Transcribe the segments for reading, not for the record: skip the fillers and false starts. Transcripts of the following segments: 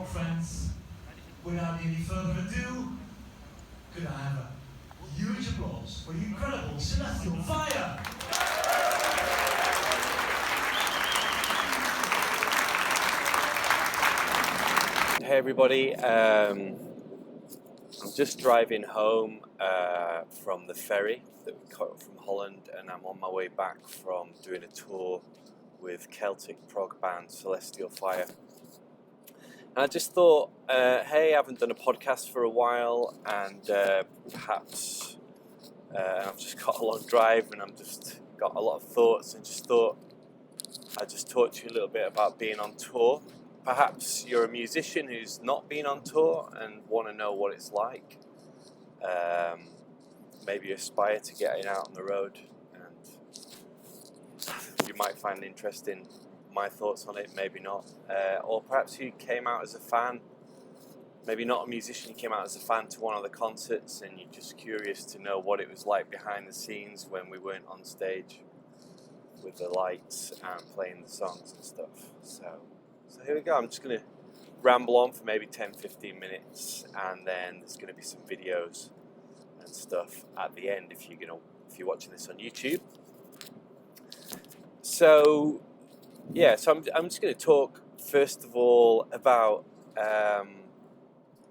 friends, without any further ado, could I have a huge applause for the incredible Celestial Fire? Hey everybody, I'm just driving home from the ferry that we caught from Holland, and I'm on my way back from doing a tour with Celtic prog band Celestial Fire. And I just thought, hey, I haven't done a podcast for a while, and perhaps I've just got a long drive and I've just got a lot of thoughts, and just thought I'd just talk to you a little bit about being on tour. Perhaps you're a musician who's not been on tour and want to know what it's like. Maybe you aspire to getting out on the road, and you might find interesting my thoughts on it, maybe not. Or perhaps you came out as a fan, maybe not a musician, you came out as a fan to one of the concerts and you're just curious to know what it was like behind the scenes when we weren't on stage with the lights and playing the songs and stuff. So here we go. I'm just going to ramble on for maybe 10-15 minutes, and then there's going to be some videos and stuff at the end if you're watching this on YouTube. So I'm just going to talk first of all about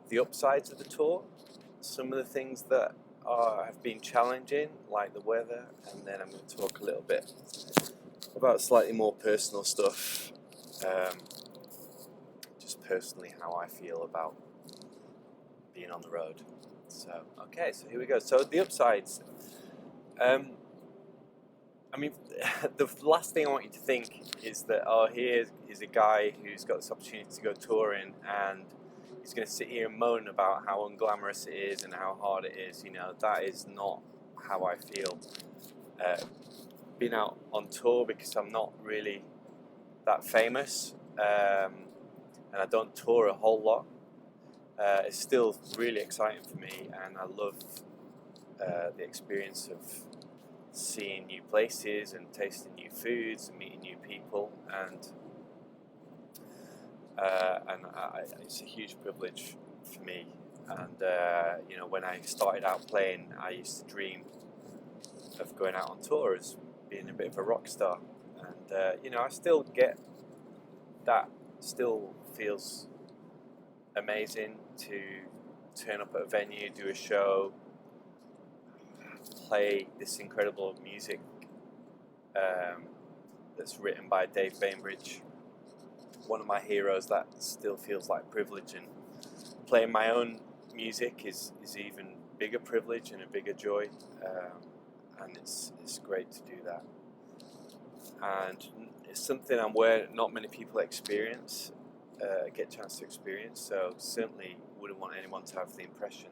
the upsides of the tour, some of the things that have been challenging, like the weather, and then I'm going to talk a little bit about slightly more personal stuff. Just personally how I feel about being on the road. So here we go. So the upsides. The last thing I want you to think is that, here is a guy who's got this opportunity to go touring, and he's going to sit here and moan about how unglamorous it is and how hard it is. That is not how I feel. Been out on tour because I'm not really that famous. And I don't tour a whole lot. It's still really exciting for me, and I love the experience of seeing new places and tasting new foods and meeting new people, and it's a huge privilege for me. And when I started out playing, I used to dream of going out on tour as being a bit of a rock star, and I still get that. Still feels amazing to turn up at a venue, do a show, play this incredible music that's written by Dave Bainbridge, one of my heroes. That still feels like privilege, and playing my own music is even bigger privilege and a bigger joy, and it's great to do that. And it's something where not many people experience, get a chance to experience. So certainly wouldn't want anyone to have the impression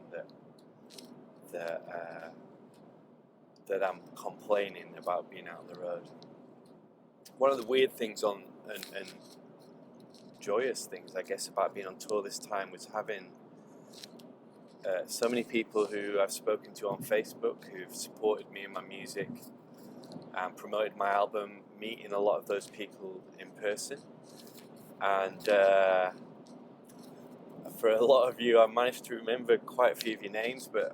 that I'm complaining about being out on the road. One of the weird things and joyous things, I guess, about being on tour this time was having so many people who I've spoken to on Facebook who've supported me in my music and promoted my album, meeting a lot of those people in person. And for a lot of you, I managed to remember quite a few of your names, but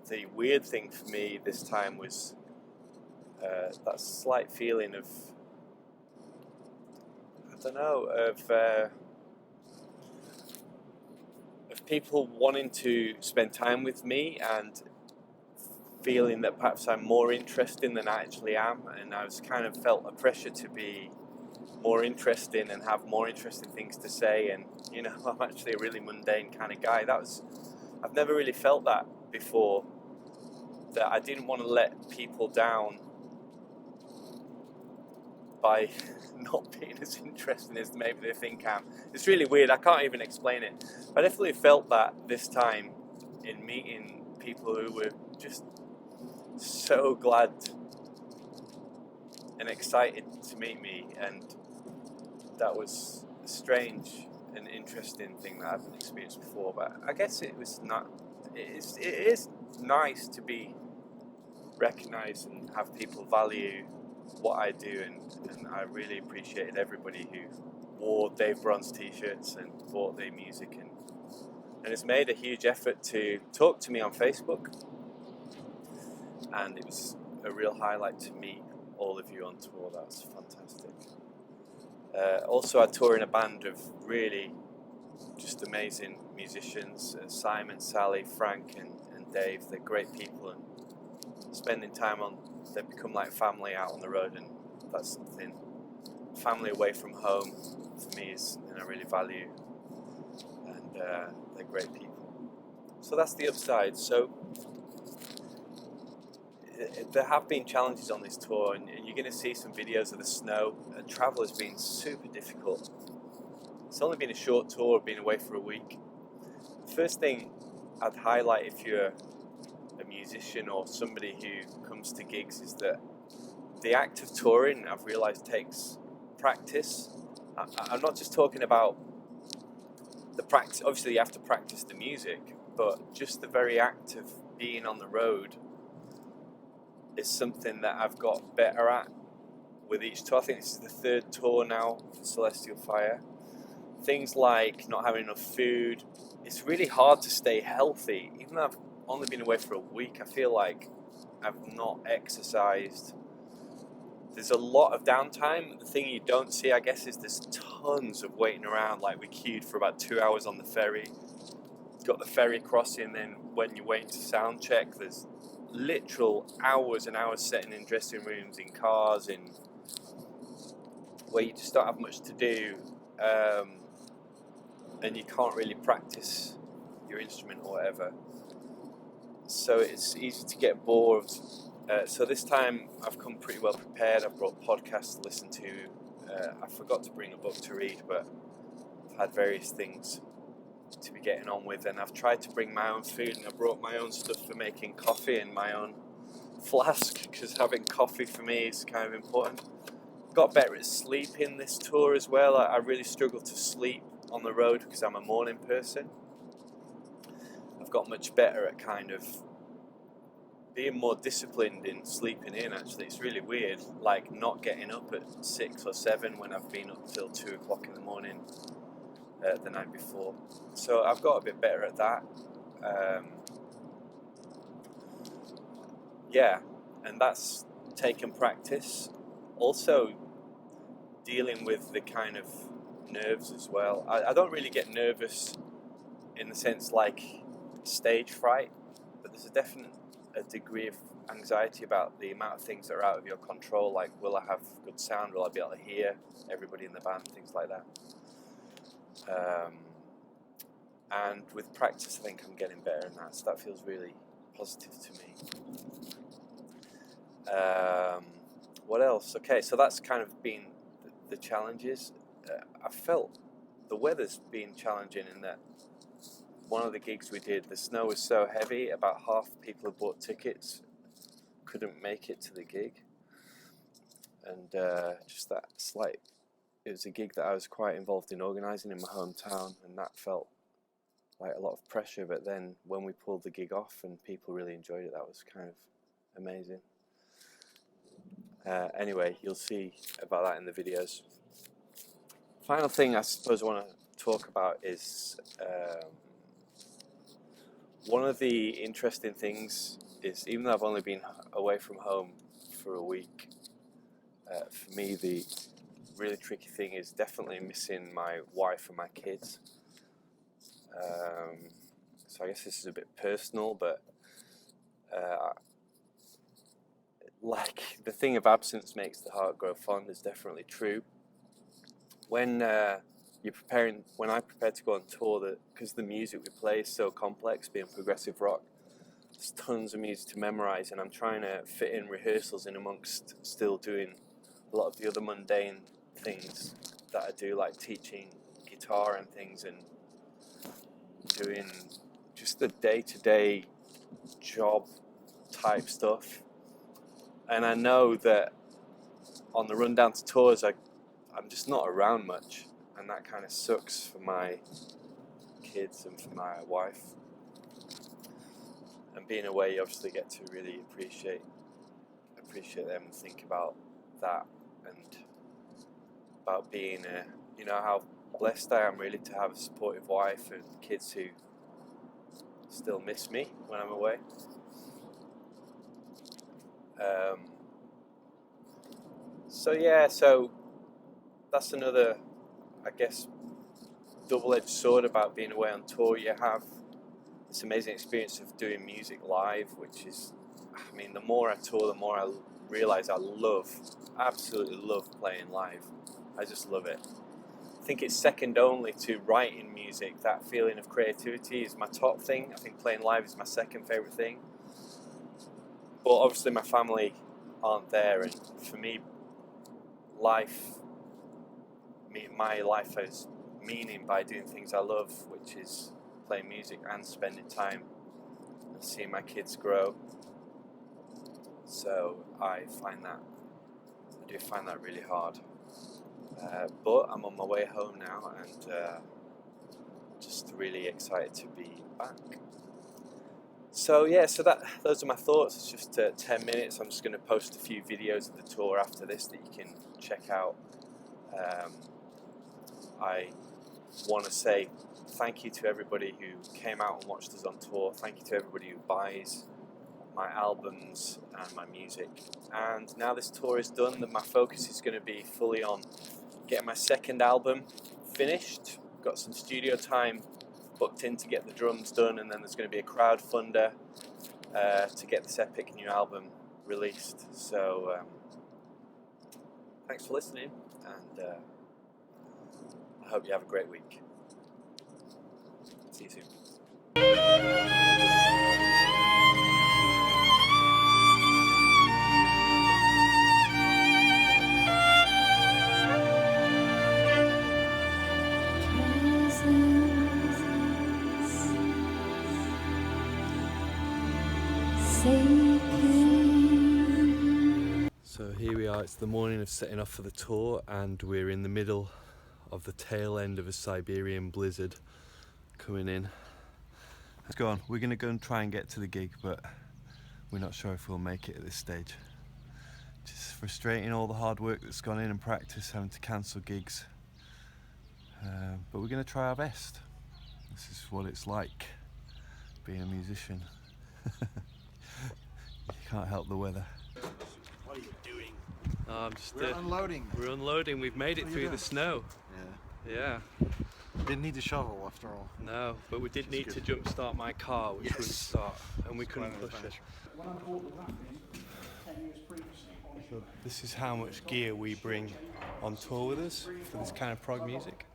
the weird thing for me this time was that slight feeling of, of people wanting to spend time with me and feeling that perhaps I'm more interesting than I actually am, and I was kind of felt a pressure to be more interesting and have more interesting things to say, and I'm actually a really mundane kind of guy. I've never really felt that before, that I didn't want to let people down by not being as interesting as maybe they think I am. It's really weird, I can't even explain it. I definitely felt that this time in meeting people who were just so glad and excited to meet me, and that was a strange and interesting thing that I haven't experienced before. But I guess it is nice to be recognised and have people value what I do, and I really appreciated everybody who wore Dave Brons t-shirts and bought their music, and has made a huge effort to talk to me on Facebook. And it was a real highlight to meet all of you on tour. That's fantastic. Also, I tour in a band of really just amazing musicians, Simon, Sally, Frank and Dave. They're great people, and spending time they've become like family out on the road, and that's something, family away from home for me is something I really value, and they're great people. So that's the upside. So there have been challenges on this tour, and you're going to see some videos of the snow, and travel has been super difficult. It's only been a short tour, been away for a week. The first thing I'd highlight if you're a musician or somebody who comes to gigs is that the act of touring, I've realised, takes practice. I'm not just talking about the practice, obviously you have to practice the music, but just the very act of being on the road is something that I've got better at with each tour. I think this is the third tour now for Celestial Fire. Things like not having enough food. It's really hard to stay healthy. Even though I've only been away for a week, I feel like I've not exercised. There's a lot of downtime. The thing you don't see, I guess, is there's tons of waiting around. Like we queued for about 2 hours on the ferry. Got the ferry crossing, then when you're waiting to sound check, there's literal hours and hours sitting in dressing rooms, in cars, in where you just don't have much to do, and you can't really practice your instrument or whatever. So it's easy to get bored. So this time I've come pretty well prepared. I've brought podcasts to listen to. I forgot to bring a book to read, but I've had various things to be getting on with, and I've tried to bring my own food, and I brought my own stuff for making coffee and my own flask, because having coffee for me is kind of important. Got better at sleeping this tour as well. I really struggle to sleep on the road because I'm a morning person. I've got much better at kind of being more disciplined in sleeping in, actually. It's really weird, like not getting up at 6 or 7 when I've been up till 2 o'clock in the morning the night before. So I've got a bit better at that. Yeah, and that's taken practice. Also dealing with the kind of nerves as well. I don't really get nervous in the sense like stage fright, but there's a degree of anxiety about the amount of things that are out of your control, like will I have good sound, will I be able to hear everybody in the band, things like that. And with practice I think I'm getting better in that, so that feels really positive to me. What else? Okay, so that's kind of been the challenges. I felt the weather's been challenging in that one of the gigs we did, the snow was so heavy, about half the people who bought tickets couldn't make it to the gig. And just that slight, it was a gig that I was quite involved in organising in my hometown, and that felt like a lot of pressure, but then when we pulled the gig off and people really enjoyed it, that was kind of amazing. Anyway, you'll see about that in the videos. Final thing I suppose I want to talk about is one of the interesting things is, even though I've only been away from home for a week, for me the really tricky thing is definitely missing my wife and my kids. So I guess this is a bit personal, but like the thing of absence makes the heart grow fond is definitely true. When when I prepare to go on tour, because the music we play is so complex, being progressive rock, there's tons of music to memorize, and I'm trying to fit in rehearsals in amongst still doing a lot of the other mundane things that I do, like teaching guitar and things, and doing just the day-to-day job type stuff. And I know that on the run down to tours, I'm just not around much, and that kind of sucks for my kids and for my wife. And being away, you obviously get to really appreciate them and think about that, and about being you know, how blessed I am really to have a supportive wife and kids who still miss me when I'm away. So that's another, I guess, double-edged sword about being away on tour. You have this amazing experience of doing music live, which is, I mean, the more I tour, the more I realise I absolutely love playing live. I just love it. I think it's second only to writing music. That feeling of creativity is my top thing. I think playing live is my second favourite thing. But obviously my family aren't there, and for me, my life has meaning by doing things I love, which is playing music and spending time and seeing my kids grow. So I do find that really hard. But I'm on my way home now, and just really excited to be back. So those are my thoughts. It's just 10 minutes. I'm just going to post a few videos of the tour after this that you can check out. I want to say thank you to everybody who came out and watched us on tour. Thank you to everybody who buys my albums and my music. And now this tour is done, my focus is going to be fully on getting my second album finished. Got some studio time booked in to get the drums done, and then there's going to be a crowdfunder to get this epic new album released. So thanks for listening, and I hope you have a great week. See you soon. So here we are, it's the morning of setting off for the tour, and we're in the middle of the tail end of a Siberian blizzard coming in. Let's go on, we're going to go and try and get to the gig, but we're not sure if we'll make it at this stage. Just frustrating, all the hard work that's gone in and practice, having to cancel gigs. But we're going to try our best. This is what it's like being a musician. You can't help the weather. What are you doing? We're unloading. We're unloading. We've made it through the snow. Yeah. Didn't need to shovel after all. No, but we did need to jump start my car, which wouldn't start, and we couldn't push it. So this is how much gear we bring on tour with us for this kind of prog music.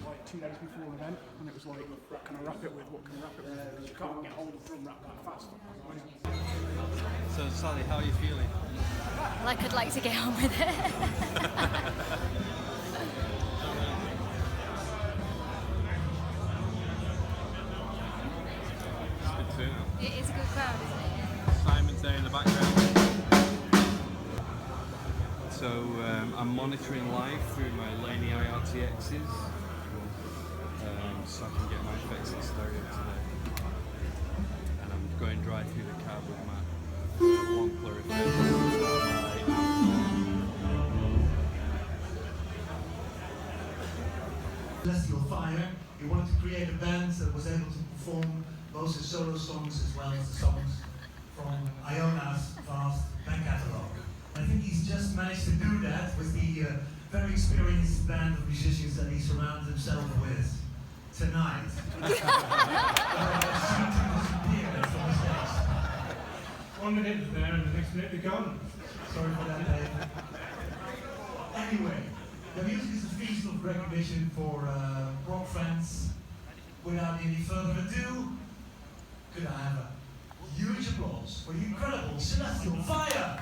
Like 2 days before an event, and it was like, what can I wrap it with? What can I wrap it with? Because you can't get hold of the drum wrap that fast. So Sally, how are you feeling? Like I'd like to get on with it. It's good turnout. It is a good crowd, isn't it? Simon's there in the background. So I'm monitoring live through my Laney irt-x's, so I can get my effects in stereo today. And I'm going dry through the cab with my Wampler effects. Celestial Fire. He wanted to create a band that was able to perform both his solo songs as well as the songs from Iona's vast back catalogue. I think he's just managed to do that with the very experienced band of musicians that he surrounds himself with tonight. One minute they're there, and the next minute they're gone. Sorry for that, Dave. Anyway, the music is a feast of recognition for rock fans. Without any further ado, could I have a huge applause for the incredible Celestial Fire?